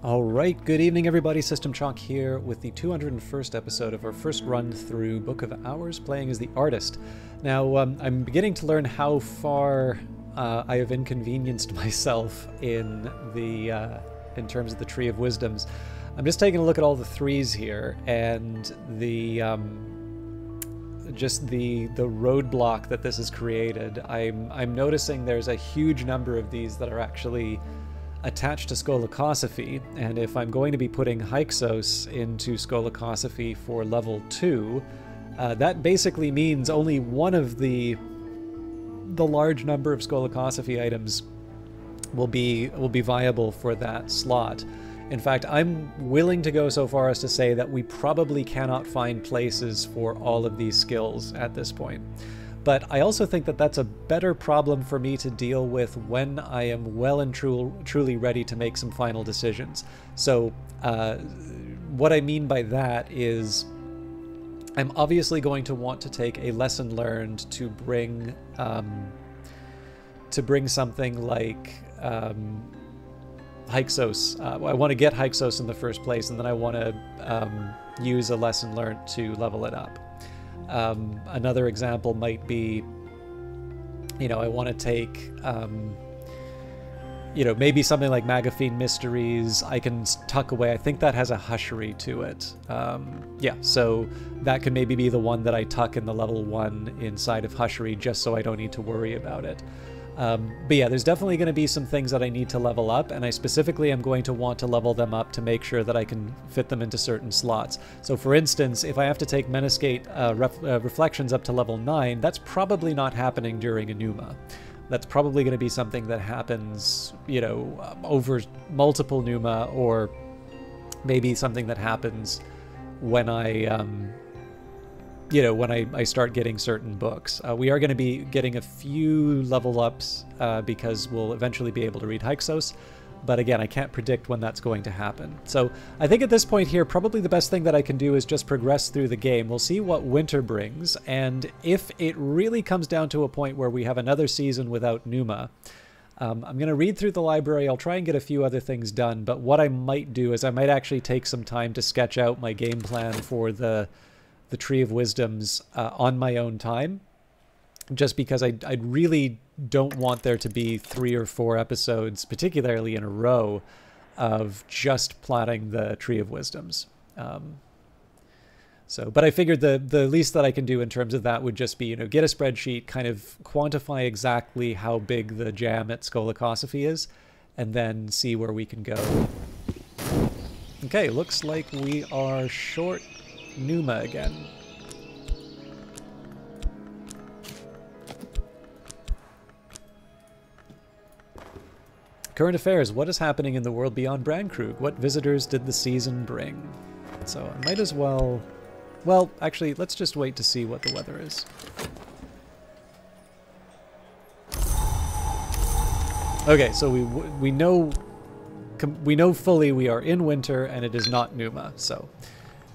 Alright, good evening everybody, System Chalk here with the 201st episode of our first run through Book of Hours, playing as the artist. Now, I'm beginning to learn how far I have inconvenienced myself in terms of the Tree of Wisdoms. I'm just taking a look at all the threes here, and just the roadblock that this has created. I'm noticing there's a huge number of these that are actually attached to Skolakosophy, and if I'm going to be putting Hyksos into Skolakosophy for level 2, that basically means only one of the large number of Skolakosophy items will be viable for that slot. In fact, I'm willing to go so far as to say that we probably cannot find places for all of these skills at this point. But I also think that that's a better problem for me to deal with when I am well and truly ready to make some final decisions. So what I mean by that is I'm obviously going to want to take a lesson learned to bring something like Hyksos. I want to get Hyksos in the first place, and then I want to use a lesson learned to level it up. Another example might be, I want to take, maybe something like Magaphine Mysteries. I can tuck away. I think that has a hushery to it. Yeah, so that could maybe be the one that I tuck in the level 1 inside of hushery, just so I don't need to worry about it. But yeah, there's definitely going to be some things that I need to level up, and I specifically am going to want to level them up to make sure that I can fit them into certain slots. So for instance, if I have to take Menascate Reflections up to level 9, that's probably not happening during Enuma. That's probably going to be something that happens, over multiple Numa, or maybe something that happens when when I start getting certain books. We are going to be getting a few level ups because we'll eventually be able to read Hyksos, but again, I can't predict when that's going to happen. So I think at this point here, probably the best thing that I can do is just progress through the game. We'll see what winter brings, and if it really comes down to a point where we have another season without Numa, I'm going to read through the library. I'll try and get a few other things done, but what I might do is I might actually take some time to sketch out my game plan for the Tree of Wisdoms on my own time, just because I really don't want there to be 3 or 4 episodes, particularly in a row, of just plotting the Tree of Wisdoms. But I figured the least that I can do in terms of that would just be, get a spreadsheet, kind of quantify exactly how big the jam at Skolakosophy is, and then see where we can go. Okay, looks like we are short Numa again. Current affairs. What is happening in the world beyond Brandkrug? What visitors did the season bring? So I might as well... Well, actually, let's just wait to see what the weather is. Okay, so we know fully we are in winter and it is not Numa, so...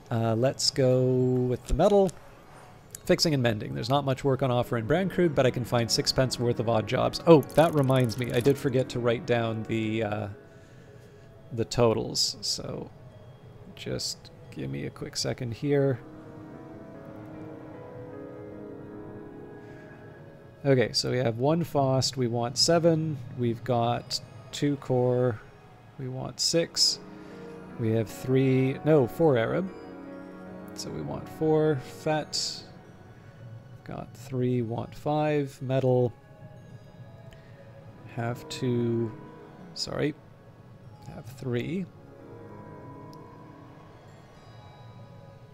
let's go with the metal. Fixing and mending. There's not much work on offer in Brandkrug, but I can find 6 pence worth of odd jobs. Oh, that reminds me. I did forget to write down the totals. So just give me a quick second here. Okay, so we have 1 Faust. We want 7. We've got 2 core. We want 6. We have 4 Arab. So we want 4 Fet, got 3, want 5 metal, have 3,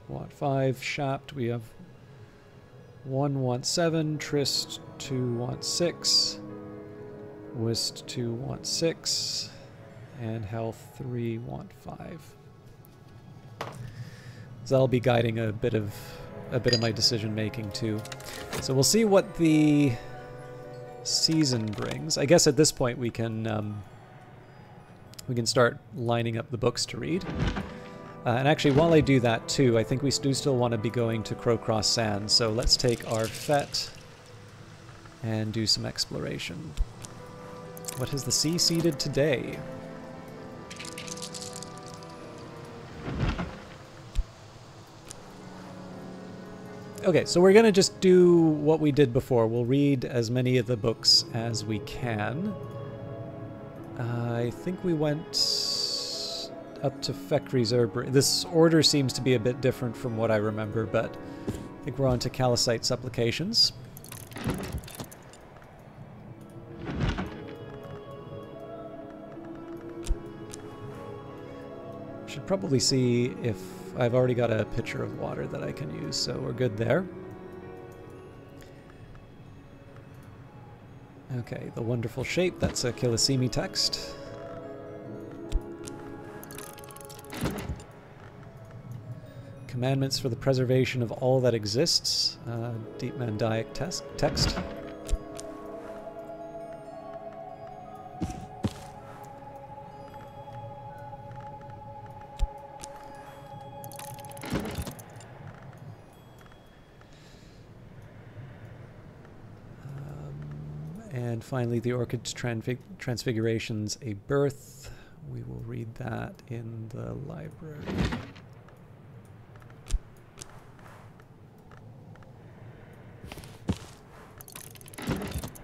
want 5 Shapt, we have 1, want 7, Trist, 2, want 6, Wist, 2, want 6, and Health, 3, want 5. So that'll be guiding a bit of my decision making too. So we'll see what the season brings. I guess at this point we can start lining up the books to read. And actually, while I do that too, I think we do still want to be going to Crowcross Sands. So let's take our Fet and do some exploration. What has the sea seeded today? Okay, so we're going to just do what we did before. We'll read as many of the books as we can. I think we went up to Fekri's Herb. This order seems to be a bit different from what I remember, but I think we're on to Calcite Supplications. Should probably see if I've already got a pitcher of water that I can use, so we're good there. Okay, the wonderful shape, that's a Kilisimi text. Commandments for the preservation of all that exists, Deep Mandaic text. And finally, the Orchid's Transfigurations, A Birth. We will read that in the library.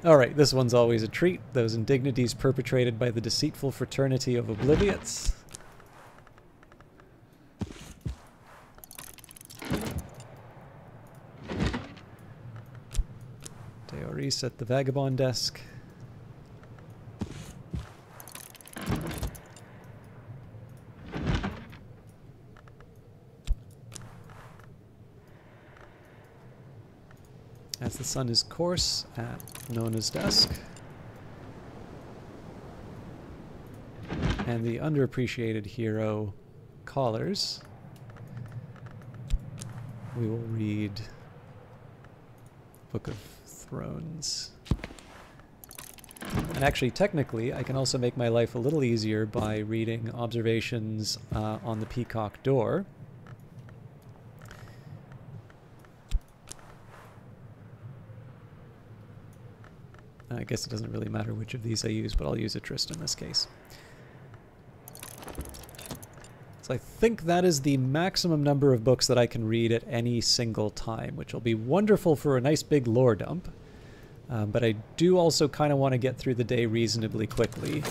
Alright, this one's always a treat. Those indignities perpetrated by the deceitful fraternity of obliviots. Deoris at the Vagabond desk. As the sun is course at Nona's desk. And the underappreciated hero, Collars. We will read Book of Thrones. And actually, technically, I can also make my life a little easier by reading Observations on the Peacock Door. I guess it doesn't really matter which of these I use, but I'll use a Trist in this case. So I think that is the maximum number of books that I can read at any single time, which will be wonderful for a nice big lore dump. But I do also kind of want to get through the day reasonably quickly.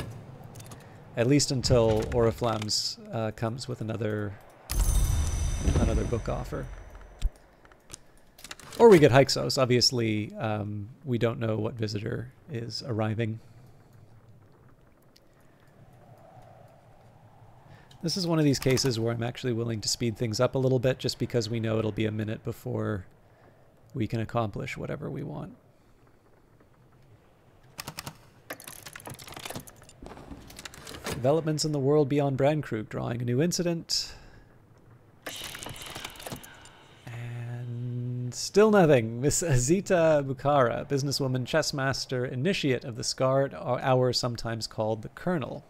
At least until Oriflamme's comes with another book offer. Or we get Hyksos. Obviously, we don't know what visitor is arriving. This is one of these cases where I'm actually willing to speed things up a little bit just because we know it'll be a minute before we can accomplish whatever we want. Developments in the world beyond Brandkrug, drawing a new incident. Still nothing. Miss Azita Bukhara, businesswoman, chessmaster, initiate of the Scarred Hour, sometimes called the Colonel.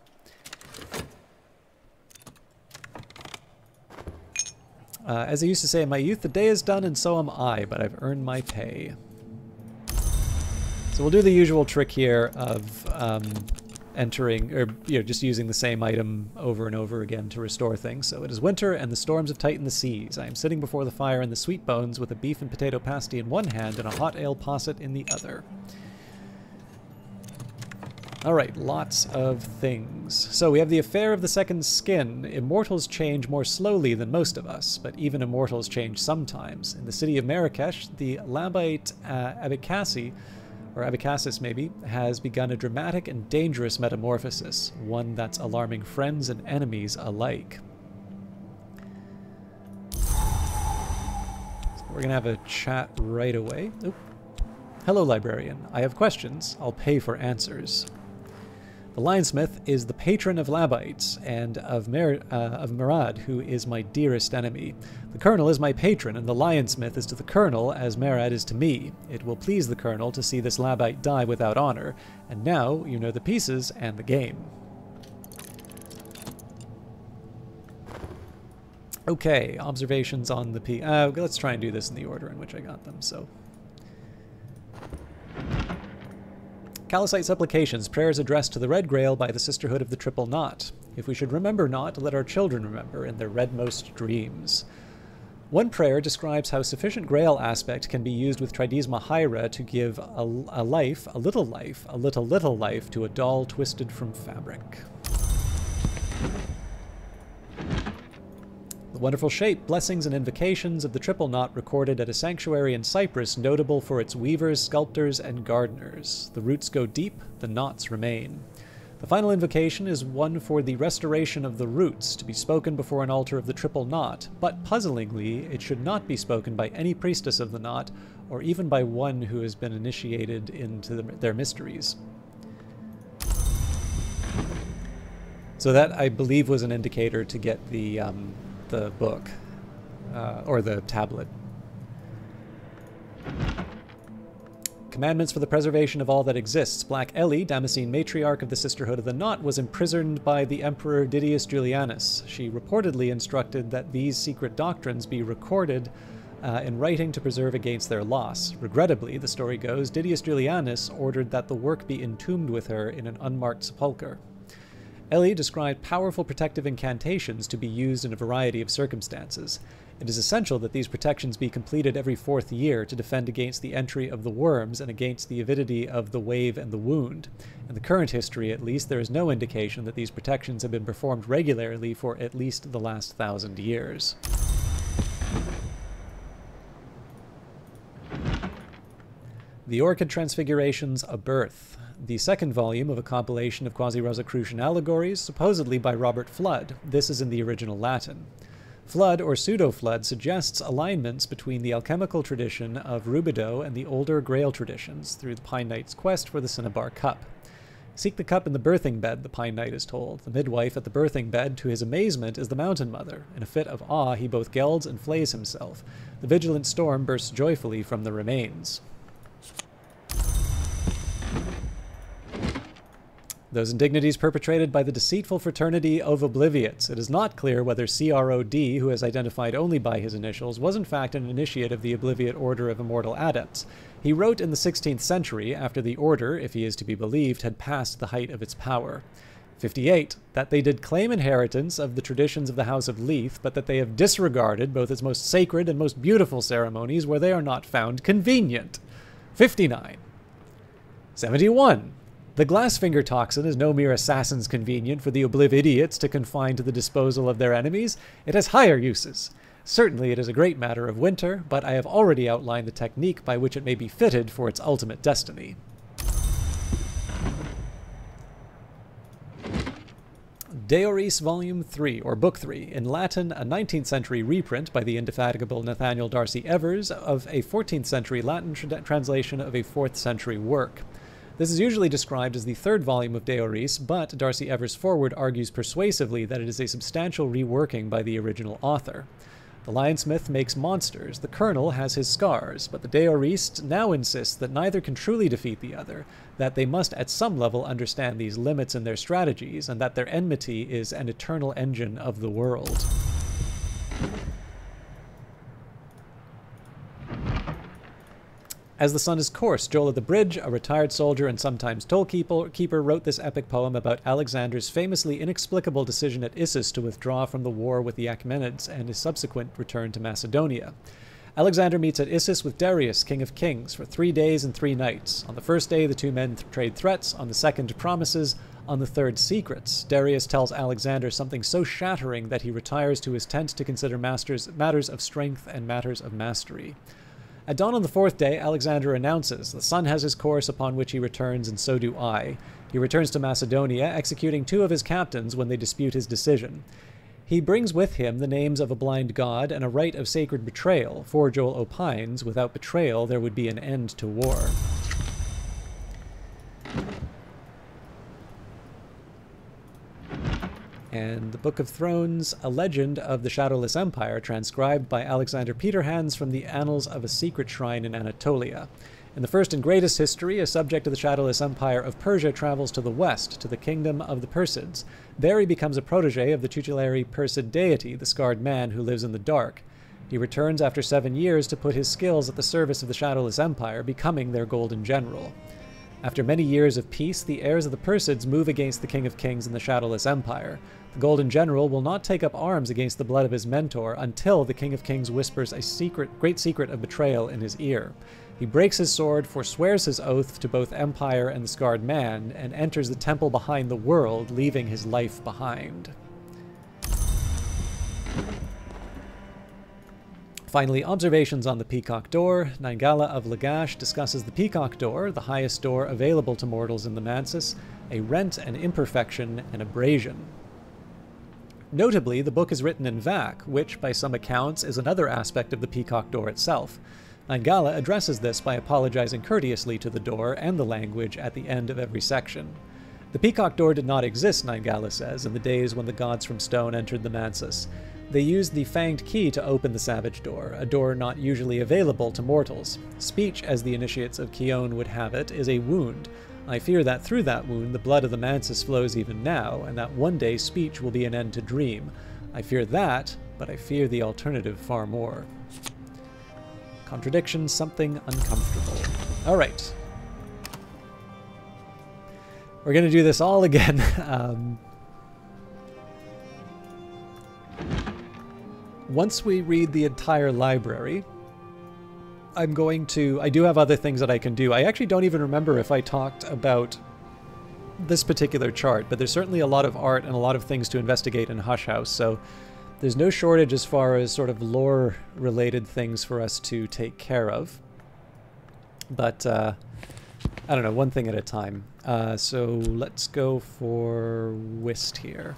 As I used to say in my youth, the day is done and so am I, but I've earned my pay. So we'll do the usual trick here of entering, or just using the same item over and over again to restore things. So it is winter and the storms have tightened the seas. I am sitting before the fire in the sweet bones with a beef and potato pasty in one hand and a hot ale posset in the other. Alright, lots of things. So we have the affair of the second skin. Immortals change more slowly than most of us, but even immortals change sometimes. In the city of Marrakesh, the Labite Abikasi, or Abykassis maybe, has begun a dramatic and dangerous metamorphosis, one that's alarming friends and enemies alike. So we're gonna have a chat right away. Oop. Hello, librarian. I have questions. I'll pay for answers. The Lionsmith is the patron of Labites and of Murad, who is my dearest enemy. The Colonel is my patron, and the Lionsmith is to the Colonel as Murad is to me. It will please the Colonel to see this Labite die without honor, and now you know the pieces and the game. Okay, observations on the let's try and do this in the order in which I got them, so... Calcite Supplications, prayers addressed to the Red Grail by the Sisterhood of the Triple Knot. If we should remember not, let our children remember in their redmost dreams. One prayer describes how sufficient grail aspect can be used with Tridesma Hyra to give a life, a little life, to a doll twisted from fabric. The wonderful shape, blessings, and invocations of the triple knot recorded at a sanctuary in Cyprus notable for its weavers, sculptors, and gardeners. The roots go deep, the knots remain. The final invocation is one for the restoration of the roots, to be spoken before an altar of the triple knot, but puzzlingly, it should not be spoken by any priestess of the knot, or even by one who has been initiated into their mysteries. So that, I believe, was an indicator to get the book, or the tablet. Commandments for the preservation of all that exists. Black Ellie, Damascene matriarch of the Sisterhood of the Knot, was imprisoned by the Emperor Didius Julianus. She reportedly instructed that these secret doctrines be recorded in writing to preserve against their loss. Regrettably, the story goes, Didius Julianus ordered that the work be entombed with her in an unmarked sepulchre. Ellie described powerful protective incantations to be used in a variety of circumstances. It is essential that these protections be completed every 4th year to defend against the entry of the worms and against the avidity of the wave and the wound. In the current history, at least, there is no indication that these protections have been performed regularly for at least the last 1,000 years. The Orchid Transfigurations, A Birth. The second volume of a compilation of quasi-Rosicrucian allegories, supposedly by Robert Flood. This is in the original Latin. Flood, or pseudo-Flood, suggests alignments between the alchemical tradition of Rubidoux and the older Grail traditions through the Pine Knight's quest for the Cinnabar Cup. Seek the cup in the birthing bed, the Pine Knight is told. The midwife at the birthing bed, to his amazement, is the Mountain Mother. In a fit of awe, he both gelds and flays himself. The vigilant storm bursts joyfully from the remains. Those indignities perpetrated by the deceitful fraternity of Obliviates. It is not clear whether CROD, who is identified only by his initials, was in fact an initiate of the Obliviate Order of Immortal Adepts. He wrote in the 16th century, after the order, if he is to be believed, had passed the height of its power. 58. That they did claim inheritance of the traditions of the House of Leith, but that they have disregarded both its most sacred and most beautiful ceremonies where they are not found convenient. 59. 71. The glassfinger toxin is no mere assassin's convenient for the Oblividiots to confine to the disposal of their enemies. It has higher uses. Certainly it is a great matter of winter, but I have already outlined the technique by which it may be fitted for its ultimate destiny. Deoris Volume 3, or Book 3, in Latin, a 19th century reprint by the indefatigable Nathaniel Darcy Evers of a 14th century Latin translation of a 4th century work. This is usually described as the 3rd volume of Deoris, but Darcy Evers' foreword argues persuasively that it is a substantial reworking by the original author. The lionsmith makes monsters, the colonel has his scars, but the Deorist now insists that neither can truly defeat the other, that they must at some level understand these limits in their strategies, and that their enmity is an eternal engine of the world. As the sun is coarse, Joel of the Bridge, a retired soldier and sometimes toll-keeper, wrote this epic poem about Alexander's famously inexplicable decision at Issus to withdraw from the war with the Achaemenids and his subsequent return to Macedonia. Alexander meets at Issus with Darius, king of kings, for 3 days and 3 nights. On the first day, the two men trade threats. On the second, promises. On the third, secrets. Darius tells Alexander something so shattering that he retires to his tent to consider matters of strength and matters of mastery. At dawn on the 4th day, Alexander announces, "The sun has his course upon which he returns, and so do I." He returns to Macedonia, executing 2 of his captains when they dispute his decision. He brings with him the names of a blind god and a rite of sacred betrayal, for Joel opines, without betrayal there would be an end to war. And the Book of Thrones, a legend of the Shadowless Empire, transcribed by Alexander Peterhans from the Annals of a Secret Shrine in Anatolia. In the first and greatest history, a subject of the Shadowless Empire of Persia travels to the west, to the kingdom of the Persids. There he becomes a protege of the tutelary Persid deity, the scarred man who lives in the dark. He returns after 7 years to put his skills at the service of the Shadowless Empire, becoming their golden general. After many years of peace, the heirs of the Perseids move against the King of Kings and the Shadowless Empire. The Golden General will not take up arms against the blood of his mentor until the King of Kings whispers a great secret of betrayal in his ear. He breaks his sword, forswears his oath to both Empire and the Scarred Man, and enters the temple behind the world, leaving his life behind. Finally, observations on the Peacock Door. Naingala of Lagash discusses the Peacock Door, the highest door available to mortals in the Mansis, a rent, an imperfection, an abrasion. Notably, the book is written in Vac, which, by some accounts, is another aspect of the Peacock Door itself. Naingala addresses this by apologizing courteously to the door and the language at the end of every section. The Peacock Door did not exist, Naingala says, in the days when the gods from stone entered the Mansis. They used the fanged key to open the Savage Door, a door not usually available to mortals. Speech, as the initiates of Kion would have it, is a wound. I fear that through that wound the blood of the Mansis flows even now, and that one day speech will be an end to dream. I fear that, but I fear the alternative far more. Contradiction, something uncomfortable. Alright. We're gonna do this all again. Once we read the entire library, I do have other things that I can do. I actually don't even remember if I talked about this particular chart, but there's certainly a lot of art and a lot of things to investigate in Hush House, so there's no shortage as far as sort of lore-related things for us to take care of. But, I don't know, one thing at a time. So let's go for Whist here.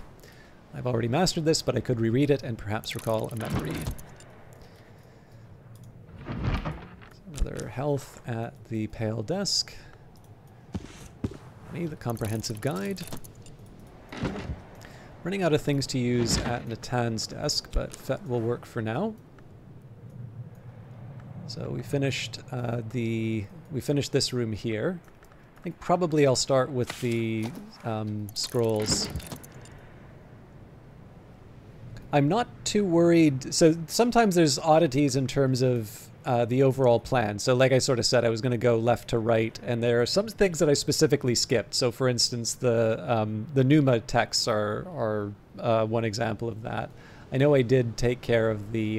I've already mastered this, but I could reread it and perhaps recall a memory. Another health at the Pale Desk. The Comprehensive Guide. Running out of things to use at Natan's desk, but Fet will work for now. So we finished this room here. I think probably I'll start with the scrolls. I'm not too worried. So sometimes there's oddities in terms of the overall plan. So like I sort of said, I was going to go left to right, and there are some things that I specifically skipped. So for instance, the Numa texts are one example of that. I know I did take care of the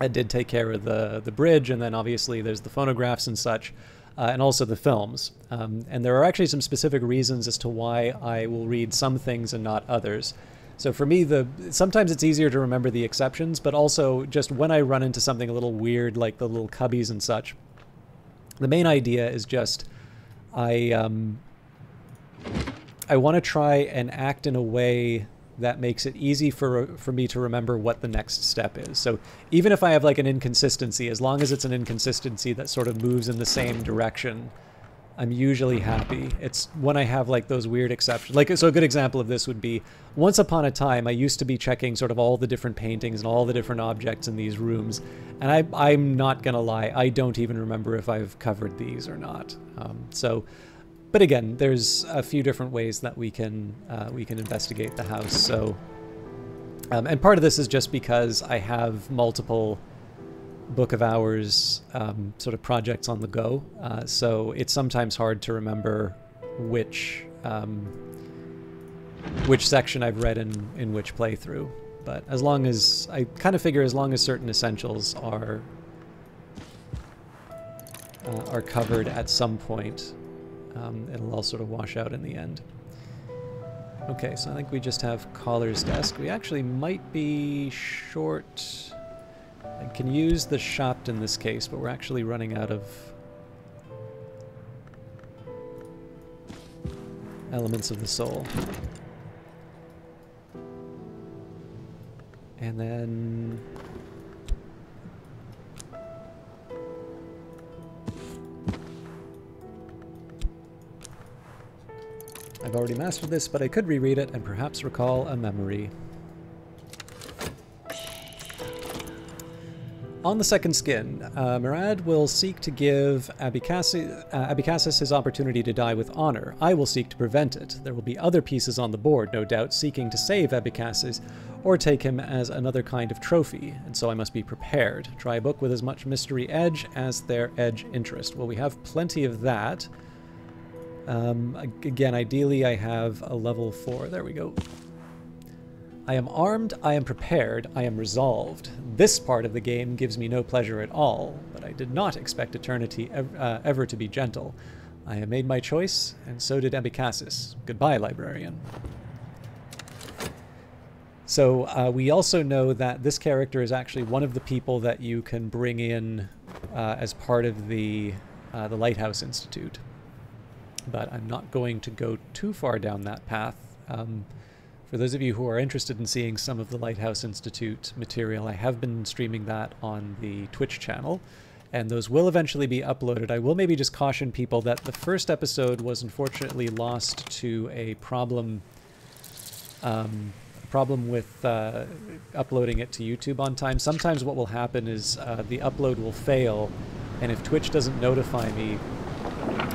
the bridge, and then obviously there's the phonographs and such, and also the films. And there are actually some specific reasons as to why I will read some things and not others. So for me, sometimes it's easier to remember the exceptions, but also just when I run into something a little weird, like the little cubbies and such, the main idea is just I want to try and act in a way that makes it easy for me to remember what the next step is. So even if I have like an inconsistency, as long as it's an inconsistency that sort of moves in the same direction, I'm usually happy. It's when I have like those weird exceptions. Like, so a good example of this would be, once upon a time, I used to be checking sort of all the different paintings and all the different objects in these rooms. And I'm not gonna lie, I don't even remember if I've covered these or not. But again, there's a few different ways that we can investigate the house. So, and part of this is just because I have multiple Book of Hours sort of projects on the go, so it's sometimes hard to remember which section I've read in which playthrough. But as long as I kind of figure, as long as certain essentials are covered at some point, it'll all sort of wash out in the end. Okay, so I think we just have Caller's Desk. We actually might be short. I can use the Shopt in this case, but we're actually running out of elements of the soul. And then I've already mastered this, but I could reread it and perhaps recall a memory. On the second skin, Murad will seek to give Abykassis his opportunity to die with honor. I will seek to prevent it. There will be other pieces on the board, no doubt, seeking to save Abykassis or take him as another kind of trophy, and so I must be prepared. Try a book with as much mystery edge as their edge interest. Well, we have plenty of that. Again, ideally I have a level 4. There we go. I am armed, I am prepared, I am resolved. This part of the game gives me no pleasure at all, but I did not expect eternity ever to be gentle. I have made my choice, and so did Epicassus. Goodbye, librarian. So we also know that this character is actually one of the people that you can bring in as part of the Lighthouse Institute. But I'm not going to go too far down that path. For those of you who are interested in seeing some of the Lighthouse Institute material, I have been streaming that on the Twitch channel, and those will eventually be uploaded. I will maybe just caution people that the first episode was unfortunately lost to a problem with uploading it to YouTube on time. Sometimes what will happen is the upload will fail, and if Twitch doesn't notify me,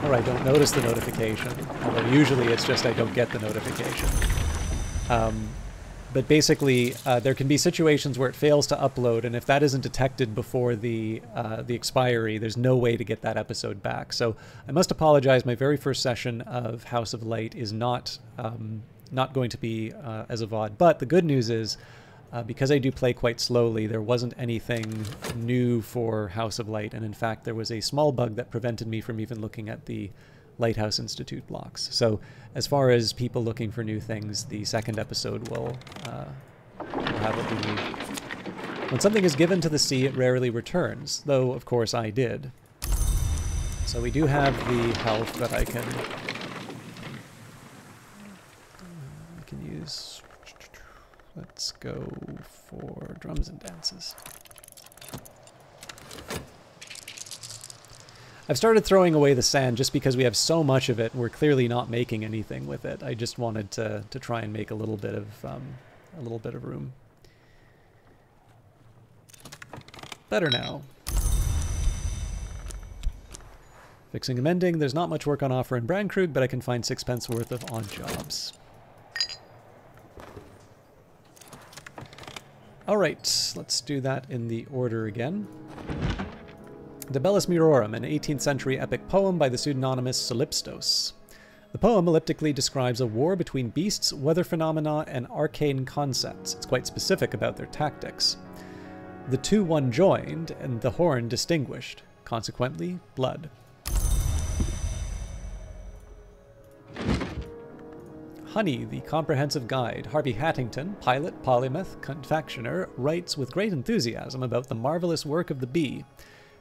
or I don't notice the notification, although usually it's just I don't get the notification. But basically, there can be situations where it fails to upload, and if that isn't detected before the expiry, there's no way to get that episode back. So I must apologize. My very first session of House of Light is not going to be as a VOD. But the good news is, because I do play quite slowly, there wasn't anything new for House of Light, and in fact, there was a small bug that prevented me from even looking at the Lighthouse Institute blocks. So as far as people looking for new things, the second episode will have what we need. When something is given to the sea, it rarely returns, though of course I did. So we do have the health that I can use. Let's go for drums and dances. I've started throwing away the sand just because we have so much of it and we're clearly not making anything with it. I just wanted to try and make a little bit of room. Better now. Fixing and mending. There's not much work on offer in Brandkrug, but I can find 6 pence worth of odd jobs. Alright, let's do that in the order again. De Bellis Murorum, an 18th century epic poem by the pseudonymous Solipstos. The poem elliptically describes a war between beasts, weather phenomena, and arcane concepts. It's quite specific about their tactics. The two one joined, and the horn distinguished. Consequently, blood. Honey, the Comprehensive Guide. Harvey Hattington, pilot, polymath, confectioner, writes with great enthusiasm about the marvelous work of the bee.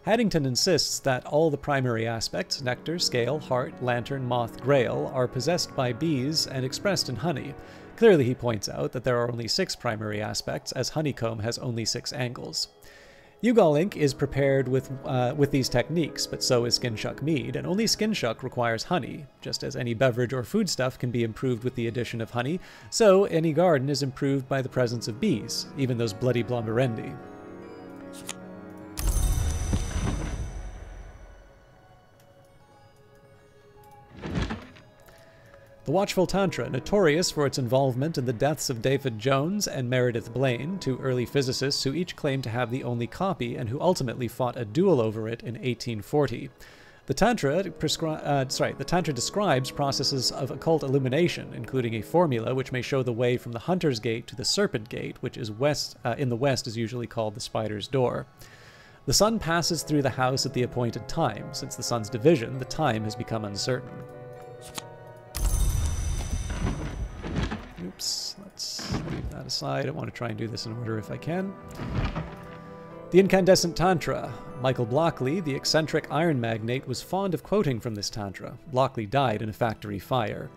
Haddington insists that all the primary aspects, nectar, scale, heart, lantern, moth, grail, are possessed by bees and expressed in honey. Clearly he points out that there are only 6 primary aspects, as honeycomb has only 6 angles. Ugal ink is prepared with these techniques, but so is Skinshuck mead, and only Skinshuck requires honey. Just as any beverage or foodstuff can be improved with the addition of honey, so any garden is improved by the presence of bees, even those bloody blomberendi. The Watchful Tantra, notorious for its involvement in the deaths of David Jones and Meredith Blaine, 2 early physicists who each claimed to have the only copy and who ultimately fought a duel over it in 1840. The Tantra describes processes of occult illumination, including a formula which may show the way from the Hunter's Gate to the Serpent Gate, which is in the West is usually called the Spider's Door. The sun passes through the house at the appointed time. Since the sun's division, the time has become uncertain. Oops, let's leave that aside. I want to try and do this in order if I can. The Incandescent Tantra. Michael Blockley, the eccentric iron magnate, was fond of quoting from this tantra. Blockley died in a factory fire.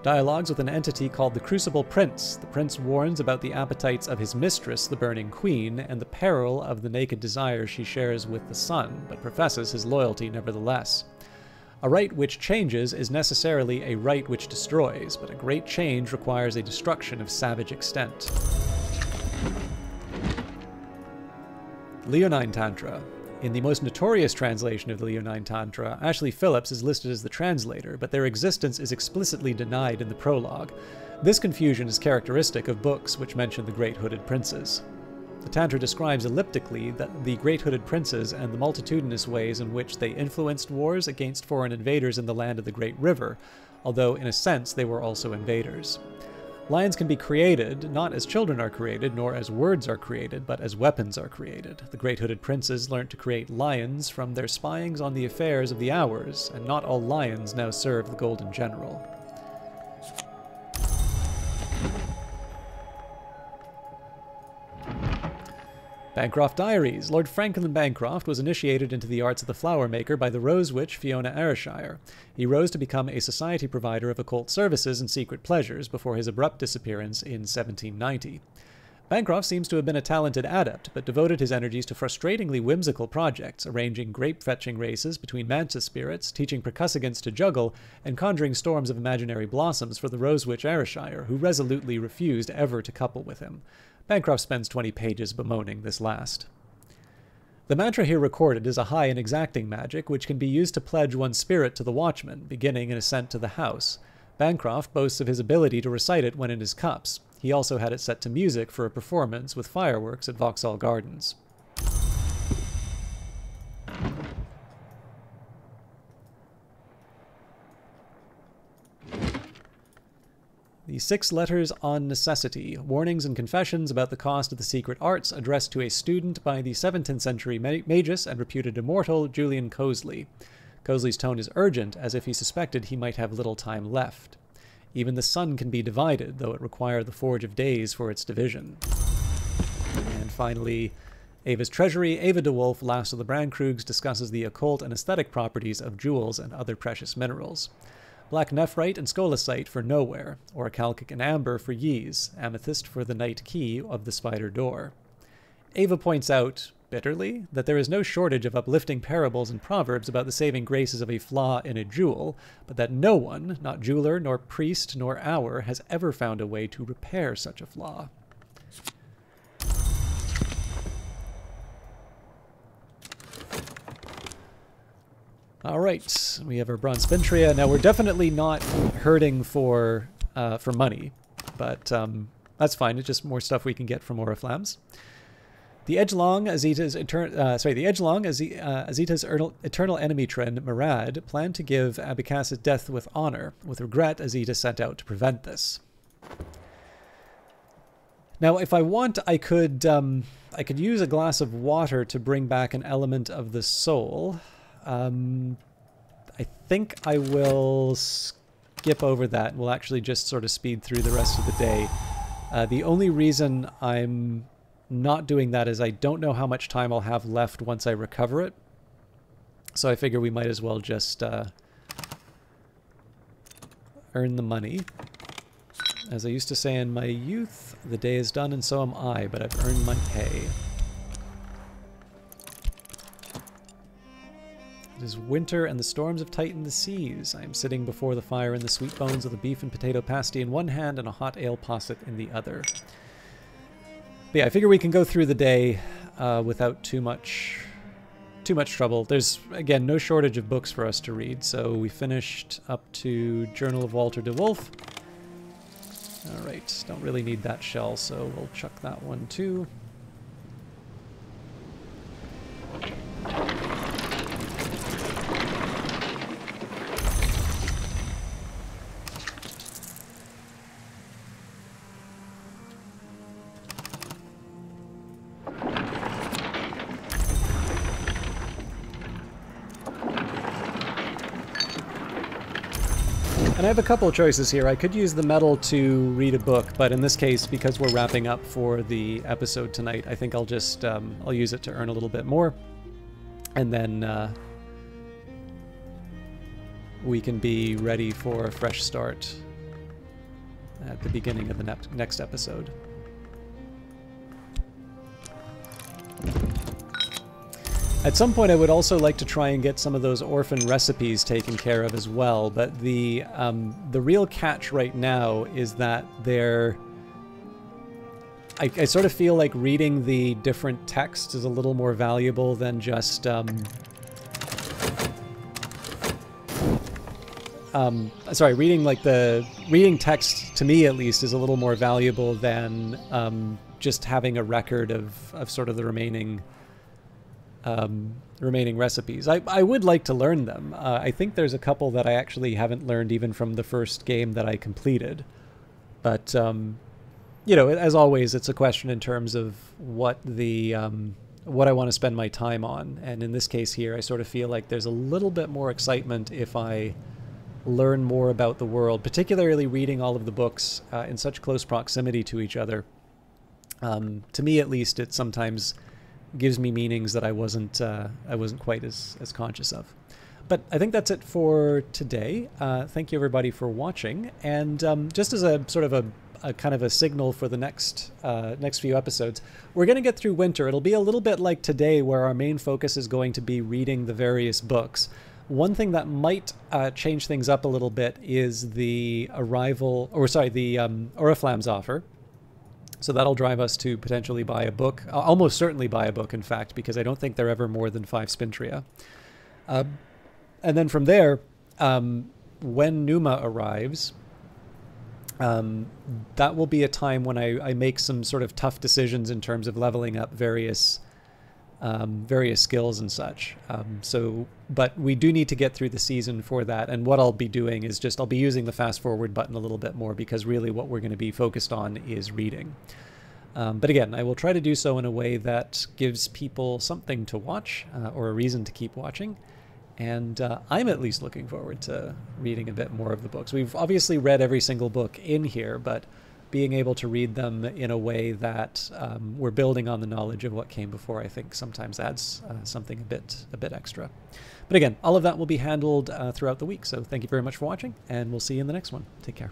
Dialogues with an entity called the Crucible Prince. The prince warns about the appetites of his mistress, the Burning Queen, and the peril of the naked desire she shares with the sun, but professes his loyalty nevertheless. A rite which changes is necessarily a rite which destroys, but a great change requires a destruction of savage extent. Leonine Tantra. In the most notorious translation of the Leonine Tantra, Ashley Phillips is listed as the translator, but their existence is explicitly denied in the prologue. This confusion is characteristic of books which mention the Great Hooded Princes. The Tantra describes elliptically that the great hooded princes and the multitudinous ways in which they influenced wars against foreign invaders in the land of the Great River, although in a sense they were also invaders. Lions can be created, not as children are created, nor as words are created, but as weapons are created. The great hooded princes learned to create lions from their spyings on the affairs of the hours, and not all lions now serve the Golden General. Bancroft Diaries. Lord Franklin Bancroft was initiated into the arts of the flower maker by the rose witch Fiona Ayrshire. He rose to become a society provider of occult services and secret pleasures before his abrupt disappearance in 1790. Bancroft seems to have been a talented adept, but devoted his energies to frustratingly whimsical projects, arranging grape-fetching races between mantis spirits, teaching percussivants to juggle, and conjuring storms of imaginary blossoms for the rose witch Ayrshire, who resolutely refused ever to couple with him. Bancroft spends 20 pages bemoaning this last. The mantra here recorded is a high and exacting magic, which can be used to pledge one's spirit to the watchman, beginning an ascent to the house. Bancroft boasts of his ability to recite it when in his cups. He also had it set to music for a performance with fireworks at Vauxhall Gardens. The 6 letters on necessity, warnings and confessions about the cost of the secret arts, addressed to a student by the 17th century magus and reputed immortal Julian Cosley. Cosley's tone is urgent, as if he suspected he might have little time left. Even the sun can be divided, though it require the forge of days for its division. And finally, Ava's Treasury. Ava de Wolf, last of the Brandkrugs, discusses the occult and aesthetic properties of jewels and other precious minerals. Black nephrite and scolecite for nowhere, orichalcic and amber for yeas, amethyst for the night key of the spider door. Ava points out, bitterly, that there is no shortage of uplifting parables and proverbs about the saving graces of a flaw in a jewel, but that no one, not jeweler, nor priest, nor hour, has ever found a way to repair such a flaw. All right, we have our bronze spintria. Now, we're definitely not hurting for money, but that's fine. It's just more stuff we can get from Oriflammes. The Edgelong, Azita's eternal enemy trend, Marad, planned to give Abykas's death with honor. With regret, Azita set out to prevent this. Now, if I want, I could use a glass of water to bring back an element of the soul. I think I will skip over that. We'll actually just sort of speed through the rest of the day. The only reason I'm not doing that is I don't know how much time I'll have left once I recover it. So I figure we might as well just earn the money. As I used to say in my youth, the day is done and so am I, but I've earned my pay. It is winter and the storms have tightened the seas. I am sitting before the fire in the sweet bones of the beef and potato pasty in one hand and a hot ale posset in the other. But yeah, I figure we can go through the day without too much trouble. There's, again, no shortage of books for us to read, so we finished up to Journal of Walter de Wolf. Alright, don't really need that shell, so we'll chuck that one too. And I have a couple of choices here. I could use the metal to read a book, but in this case, because we're wrapping up for the episode tonight, I think I'll just, I'll use it to earn a little bit more. And then we can be ready for a fresh start at the beginning of the next episode. At some point, I would also like to try and get some of those orphan recipes taken care of as well, but the real catch right now is that they're... I sort of feel like reading the different texts is a little more valuable than just sorry, reading like the reading text to me at least is a little more valuable than just having a record of sort of the remaining recipes. I would like to learn them. I think there's a couple that I actually haven't learned even from the first game that I completed. But, you know, as always, it's a question in terms of what I want to spend my time on. And in this case here, I sort of feel like there's a little bit more excitement if I learn more about the world, particularly reading all of the books in such close proximity to each other. To me, at least, it sometimes gives me meanings that I wasn't quite as conscious of. But I think that's it for today. Thank you everybody for watching, and just as a sort of a kind of a signal for the next few episodes, we're going to get through winter. It'll be a little bit like today, where our main focus is going to be reading the various books. One thing that might change things up a little bit is the Oriflamme's offer. So that'll drive us to potentially buy a book, almost certainly buy a book, in fact, because I don't think they're ever more than 5 Spintria. And then from there, when Numa arrives, that will be a time when I make some sort of tough decisions in terms of leveling up various skills and such. But we do need to get through the season for that. And what I'll be doing is I'll be using the fast forward button a little bit more, because really what we're going to be focused on is reading. But again, I will try to do so in a way that gives people something to watch, or a reason to keep watching. And I'm at least looking forward to reading a bit more of the books. We've obviously read every single book in here, but being able to read them in a way that we're building on the knowledge of what came before, I think sometimes adds something a bit extra. But again, all of that will be handled throughout the week. So thank you very much for watching, and we'll see you in the next one. Take care.